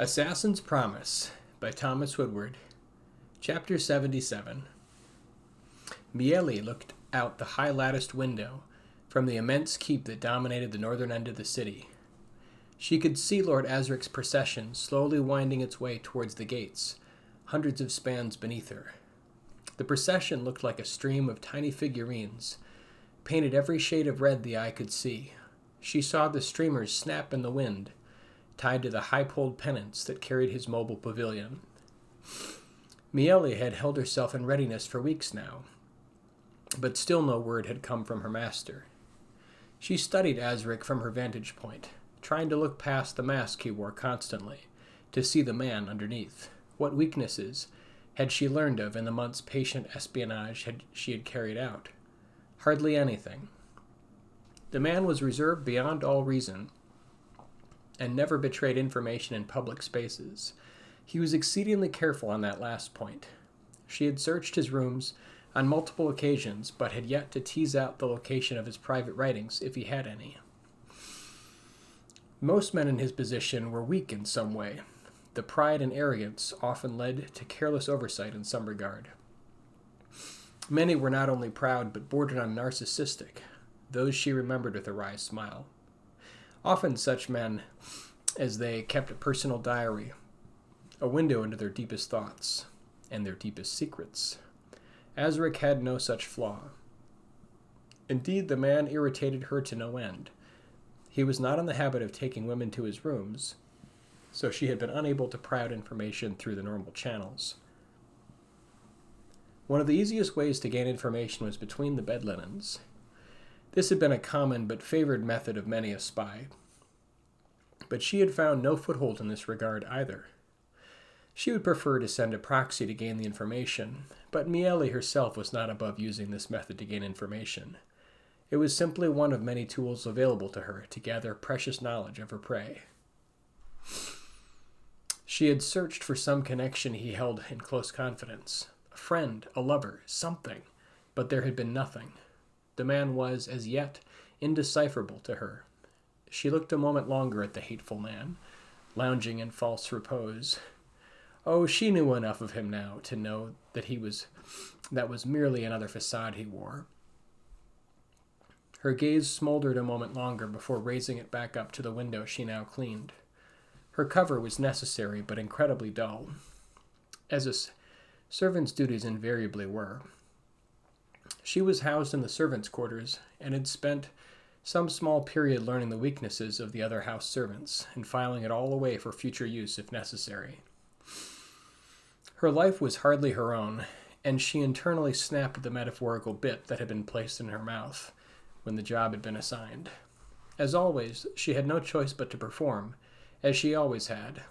Assassin's Promise by Thomas Woodward. Chapter 77. Miele looked out the high latticed window from the immense keep that dominated the northern end of the city. She could see Lord Asric's procession slowly winding its way towards the gates, hundreds of spans beneath her. The procession looked like a stream of tiny figurines, painted every shade of red the eye could see. She saw the streamers snap in the wind, tied to the high-poled pennants that carried his mobile pavilion. Miele had held herself in readiness for weeks now, but still no word had come from her master. She studied Asric from her vantage point, trying to look past the mask he wore constantly, to see the man underneath. What weaknesses had she learned of in the months' patient espionage she had carried out? Hardly anything. The man was reserved beyond all reason, and never betrayed information in public spaces. He was exceedingly careful on that last point. She had searched his rooms on multiple occasions, but had yet to tease out the location of his private writings, if he had any. Most men in his position were weak in some way. The pride and arrogance often led to careless oversight in some regard. Many were not only proud, but bordered on narcissistic. Those she remembered with a wry smile. Often such men, as they kept a personal diary, a window into their deepest thoughts and their deepest secrets. Asric had no such flaw. Indeed, the man irritated her to no end. He was not in the habit of taking women to his rooms, so she had been unable to pry out information through the normal channels. One of the easiest ways to gain information was between the bed linens. This had been a common but favored method of many a spy. But she had found no foothold in this regard either. She would prefer to send a proxy to gain the information, but Miele herself was not above using this method to gain information. It was simply one of many tools available to her to gather precious knowledge of her prey. She had searched for some connection he held in close confidence, a friend, a lover, something, but there had been nothing. The man was, as yet, indecipherable to her. She looked a moment longer at the hateful man, lounging in false repose. Oh, she knew enough of him now to know that that was merely another facade he wore. Her gaze smoldered a moment longer before raising it back up to the window she now cleaned. Her cover was necessary, but incredibly dull, as a servant's duties invariably were. She was housed in the servants' quarters, and had spent some small period learning the weaknesses of the other house servants, and filing it all away for future use if necessary. Her life was hardly her own, and she internally snapped at the metaphorical bit that had been placed in her mouth when the job had been assigned. As always, she had no choice but to perform, as she always had.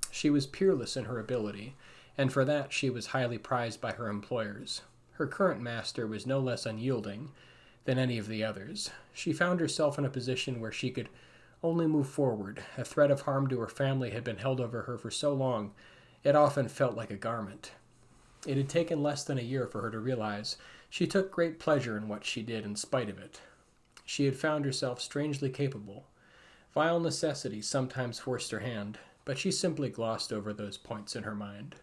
She was peerless in her ability, and for that she was highly prized by her employers. Her current master was no less unyielding than any of the others. She found herself in a position where she could only move forward. A threat of harm to her family had been held over her for so long, it often felt like a garment. It had taken less than a year for her to realize she took great pleasure in what she did in spite of it. She had found herself strangely capable. Vile necessity sometimes forced her hand, but she simply glossed over those points in her mind.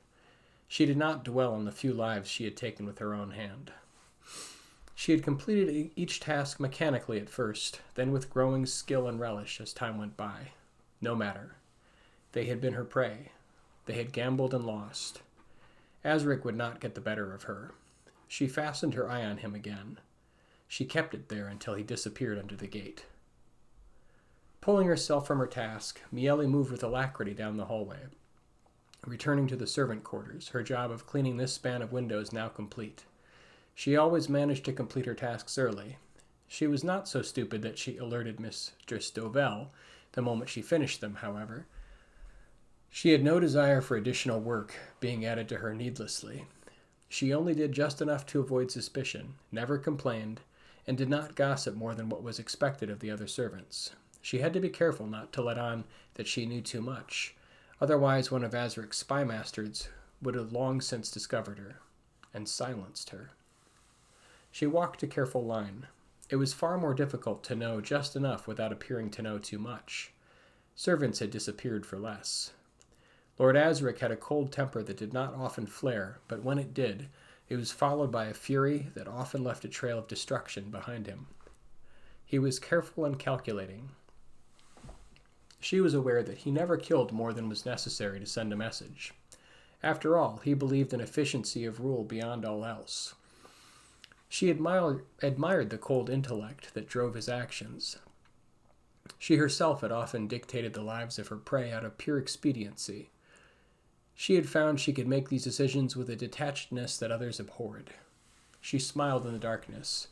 She did not dwell on the few lives she had taken with her own hand. She had completed each task mechanically at first, then with growing skill and relish as time went by. No matter. They had been her prey. They had gambled and lost. Asric would not get the better of her. She fastened her eye on him again. She kept it there until he disappeared under the gate. Pulling herself from her task, Miele moved with alacrity down the hallway. Returning to the servant quarters, her job of cleaning this span of windows now complete. She always managed to complete her tasks early. She was not so stupid that she alerted Mistress Dovell the moment she finished them, however. She had no desire for additional work being added to her needlessly. She only did just enough to avoid suspicion, never complained, and did not gossip more than what was expected of the other servants. She had to be careful not to let on that she knew too much. Otherwise, one of Asric's spy masters would have long since discovered her and silenced her. She walked a careful line. It was far more difficult to know just enough without appearing to know too much. Servants had disappeared for less. Lord Asric had a cold temper that did not often flare, but when it did, it was followed by a fury that often left a trail of destruction behind him. He was careful and calculating. She was aware that he never killed more than was necessary to send a message. After all, he believed in efficiency of rule beyond all else. She admired the cold intellect that drove his actions. She herself had often dictated the lives of her prey out of pure expediency. She had found she could make these decisions with a detachedness that others abhorred. She smiled in the darkness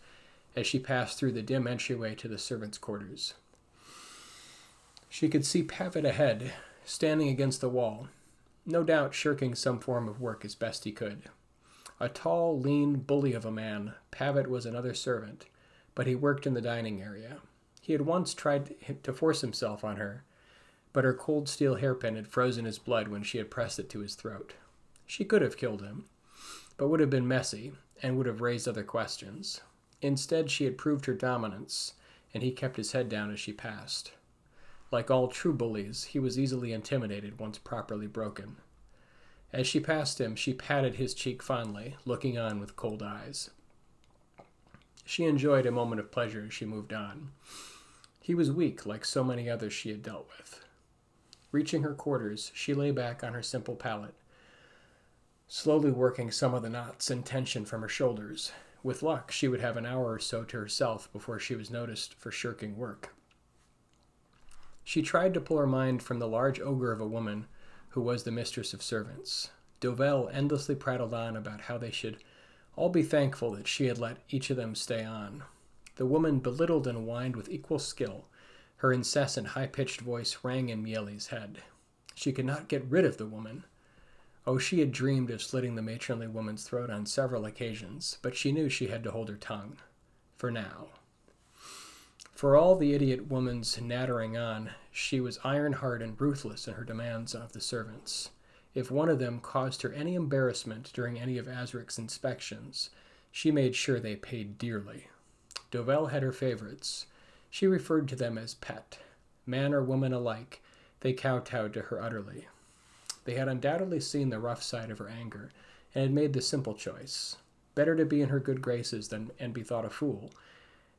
as she passed through the dim entryway to the servants' quarters. She could see Pavitt ahead, standing against the wall, no doubt shirking some form of work as best he could. A tall, lean bully of a man, Pavitt was another servant, but he worked in the dining area. He had once tried to force himself on her, but her cold steel hairpin had frozen his blood when she had pressed it to his throat. She could have killed him, but would have been messy and would have raised other questions. Instead, she had proved her dominance, and he kept his head down as she passed. Like all true bullies, he was easily intimidated once properly broken. As she passed him, she patted his cheek fondly, looking on with cold eyes. She enjoyed a moment of pleasure as she moved on. He was weak, like so many others she had dealt with. Reaching her quarters, she lay back on her simple pallet, slowly working some of the knots and tension from her shoulders. With luck, she would have an hour or so to herself before she was noticed for shirking work. She tried to pull her mind from the large ogre of a woman who was the mistress of servants. Dovell endlessly prattled on about how they should all be thankful that she had let each of them stay on. The woman belittled and whined with equal skill. Her incessant, high-pitched voice rang in Miele's head. She could not get rid of the woman. Oh, she had dreamed of slitting the matronly woman's throat on several occasions, but she knew she had to hold her tongue. For now. For all the idiot woman's nattering on, she was iron-hard and ruthless in her demands of the servants. If one of them caused her any embarrassment during any of Asric's inspections, she made sure they paid dearly. Dovell had her favorites. She referred to them as pet. Man or woman alike, they kowtowed to her utterly. They had undoubtedly seen the rough side of her anger, and had made the simple choice. Better to be in her good graces and be thought a fool,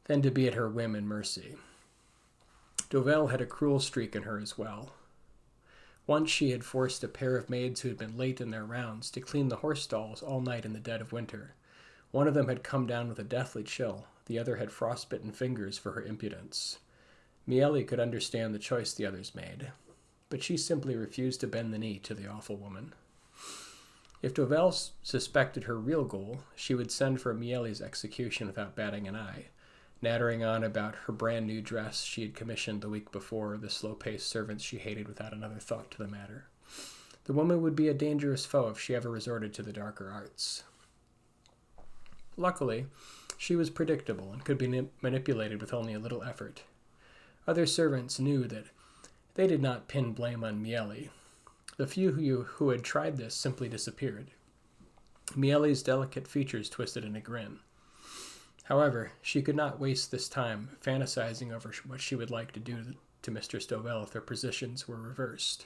than to be at her whim and mercy. Dovell had a cruel streak in her as well. Once she had forced a pair of maids who had been late in their rounds to clean the horse stalls all night in the dead of winter. One of them had come down with a deathly chill. The other had frostbitten fingers for her impudence. Miele could understand the choice the others made, but she simply refused to bend the knee to the awful woman. If Dovell suspected her real goal, she would send for Miele's execution without batting an eye, nattering on about her brand-new dress she had commissioned the week before, the slow-paced servants she hated without another thought to the matter. The woman would be a dangerous foe if she ever resorted to the darker arts. Luckily, she was predictable and could be manipulated with only a little effort. Other servants knew that they did not pin blame on Miele. The few who had tried this simply disappeared. Miele's delicate features twisted in a grin. However, she could not waste this time fantasizing over what she would like to do to Mistress Dovell if their positions were reversed.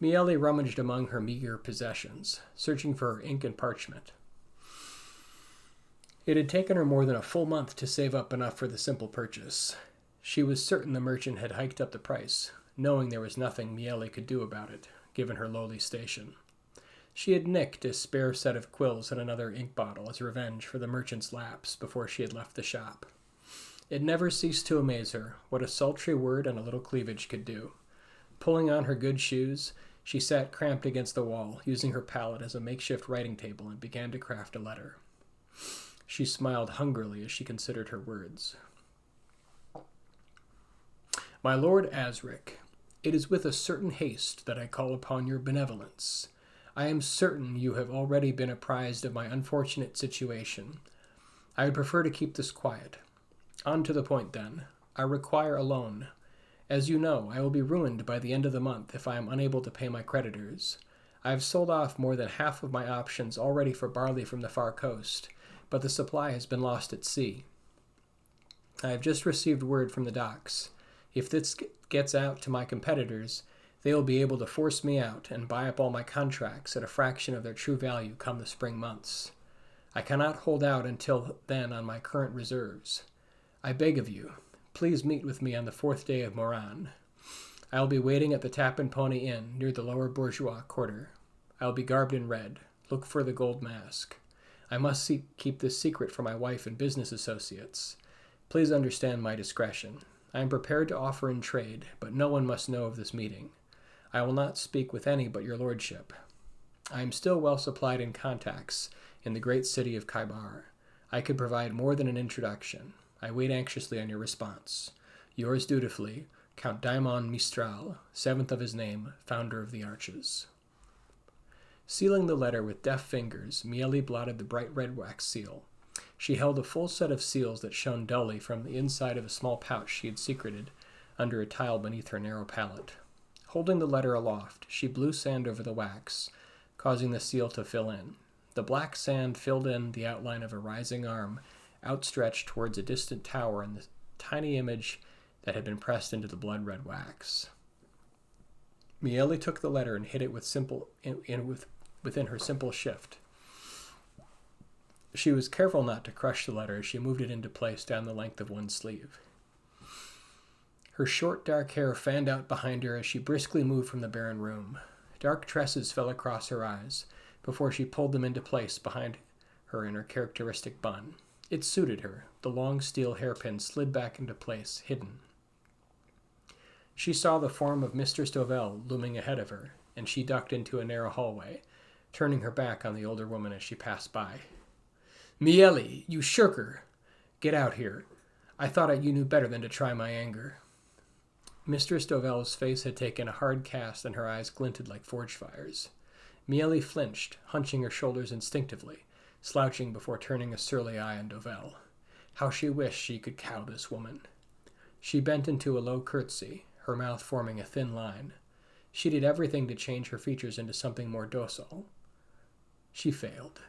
Miele rummaged among her meager possessions, searching for her ink and parchment. It had taken her more than a full month to save up enough for the simple purchase. She was certain the merchant had hiked up the price, knowing there was nothing Miele could do about it, given her lowly station. She had nicked a spare set of quills and another ink bottle as revenge for the merchant's lapse before she had left the shop. It never ceased to amaze her what a sultry word and a little cleavage could do. Pulling on her good shoes, she sat cramped against the wall, using her palette as a makeshift writing table, and began to craft a letter. She smiled hungrily as she considered her words. My Lord Asric, it is with a certain haste that I call upon your benevolence. I am certain you have already been apprised of my unfortunate situation. I would prefer to keep this quiet. On to the point, then. I require a loan. As you know, I will be ruined by the end of the month if I am unable to pay my creditors. I have sold off more than half of my options already for barley from the far coast, but the supply has been lost at sea. I have just received word from the docks. If this gets out to my competitors, They will be able to force me out and buy up all my contracts at a fraction of their true value come the spring months. I cannot hold out until then on my current reserves. I beg of you, please meet with me on the 4th day of Moran. I will be waiting at the Tap and Pony Inn near the Lower Bourgeois quarter. I will be garbed in red. Look for the gold mask. I must keep this secret from my wife and business associates. Please understand my discretion. I am prepared to offer in trade, but no one must know of this meeting. I will not speak with any but your lordship. I am still well supplied in contacts in the great city of Kaibar. I could provide more than an introduction. I wait anxiously on your response. Yours dutifully, Count Daimon Mistral, 7th of his name, founder of the Arches. Sealing the letter with deft fingers, Miele blotted the bright red wax seal. She held a full set of seals that shone dully from the inside of a small pouch she had secreted under a tile beneath her narrow palette. Holding the letter aloft, she blew sand over the wax, causing the seal to fill in. The black sand filled in the outline of a rising arm outstretched towards a distant tower and the tiny image that had been pressed into the blood-red wax. Miele took the letter and hid it within her simple shift. She was careful not to crush the letter as she moved it into place down the length of one sleeve. Her short, dark hair fanned out behind her as she briskly moved from the barren room. Dark tresses fell across her eyes before she pulled them into place behind her in her characteristic bun. It suited her. The long steel hairpin slid back into place, hidden. She saw the form of Mr. Stovell looming ahead of her, and she ducked into a narrow hallway, turning her back on the older woman as she passed by. "Miele, you shirker! Get out here. I thought you knew better than to try my anger." Mr. Stovell's face had taken a hard cast and her eyes glinted like forge fires. Miele flinched, hunching her shoulders instinctively, slouching before turning a surly eye on Dovell. How she wished she could cow this woman. She bent into a low curtsy, her mouth forming a thin line. She did everything to change her features into something more docile. She failed.